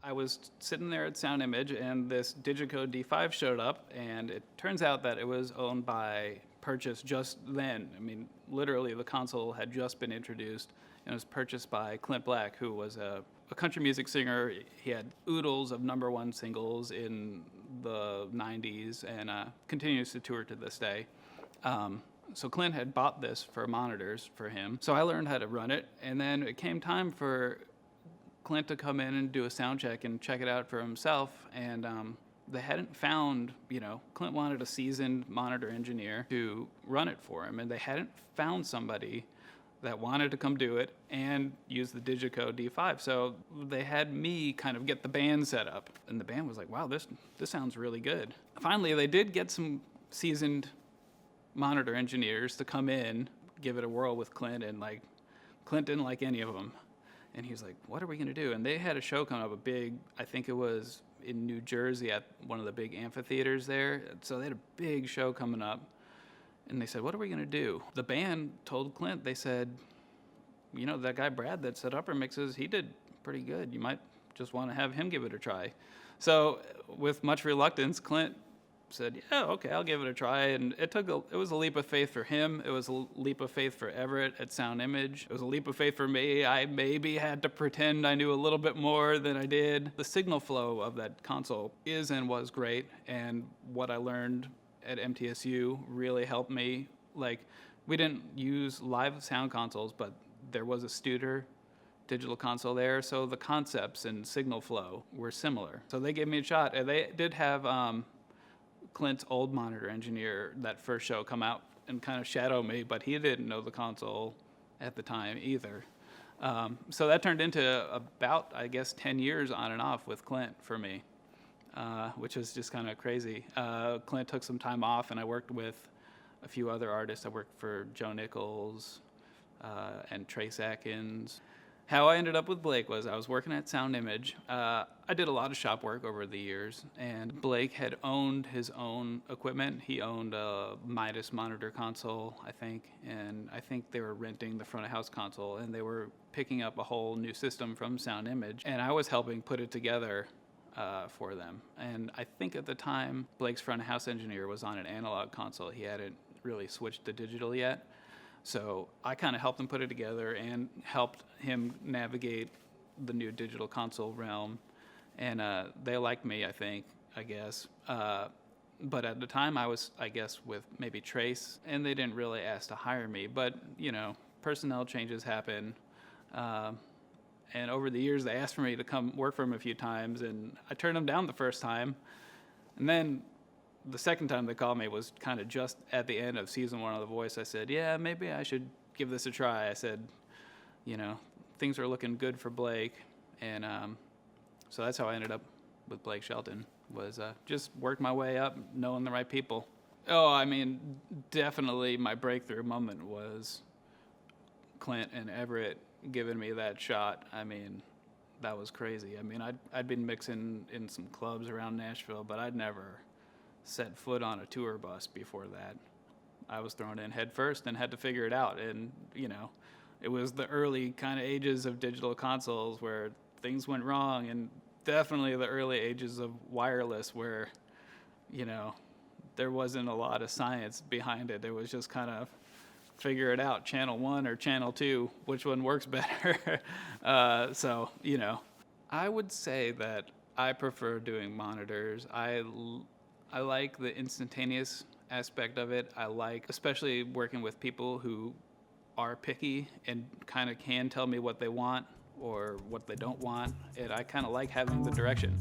I was sitting there at Sound Image, and this Digico D5 showed up, and it turns out that it was owned by Purchase just then. I mean, literally, the console had just been introduced, and it was purchased by Clint Black, who was a country music singer. He had oodles of #1 singles in the 90s and continues to tour to this day. So Clint had bought this for monitors for him. So I learned how to run it, and then it came time for Clint to come in and do a sound check and check it out for himself. And they hadn't found, Clint wanted a seasoned monitor engineer to run it for him, and they hadn't found somebody that wanted to come do it and use the Digico D5. So they had me kind of get the band set up, and the band was like, wow, this sounds really good. Finally, they did get some seasoned monitor engineers to come in, give it a whirl with Clint, and Clint didn't like any of them. And he was like, what are we going to do? And they had a show coming up, I think it was in New Jersey at one of the big amphitheaters there. So they had a big show coming up. And they said, what are we going to do? The band told Clint, they said, that guy Brad that set up our mixes, he did pretty good. You might just want to have him give it a try. So with much reluctance, Clint said, yeah, okay, I'll give it a try. And it was a leap of faith for him. It was a leap of faith for Everett at Sound Image. It was a leap of faith for me. I maybe had to pretend I knew a little bit more than I did. The signal flow of that console is and was great. And what I learned at MTSU really helped me. We didn't use live sound consoles, but there was a Studer digital console there. So the concepts and signal flow were similar. So they gave me a shot. And they did have Clint's old monitor engineer that first show come out and kind of shadow me, but he didn't know the console at the time either. So that turned into about, 10 years on and off with Clint for me, which was just kind of crazy. Clint took some time off, and I worked with a few other artists. I worked for Joe Nichols and Trace Atkins. How I ended up with Blake was I was working at Sound Image. I did a lot of shop work over the years, and Blake had owned his own equipment. He owned a Midas monitor console, I think, and I think they were renting the front of house console, and they were picking up a whole new system from Sound Image, and I was helping put it together for them. And I think at the time, Blake's front of house engineer was on an analog console. He hadn't really switched to digital yet. So I kind of helped him put it together and helped him navigate the new digital console realm. And they liked me, I guess. But at the time I was, with maybe Trace, and they didn't really ask to hire me. But, personnel changes happen. And over the years, they asked for me to come work for them a few times, and I turned them down the first time. And then the second time they called me was kind of just at the end of season 1 of The Voice. I said, yeah, maybe I should give this a try. I said, things are looking good for Blake. And so that's how I ended up with Blake Shelton, was just worked my way up, knowing the right people. Oh, definitely my breakthrough moment was Clint and Everett giving me that shot. That was crazy. I'd been mixing in some clubs around Nashville, but I'd never set foot on a tour bus before that. I was thrown in head first and had to figure it out. And, it was the early kind of ages of digital consoles where things went wrong, and definitely the early ages of wireless where, there wasn't a lot of science behind it. It was just kind of figure it out, channel 1 or channel 2, which one works better. So, I would say that I prefer doing monitors. I like the instantaneous aspect of it. I like especially working with people who are picky and kind of can tell me what they want or what they don't want. And I kind of like having the direction.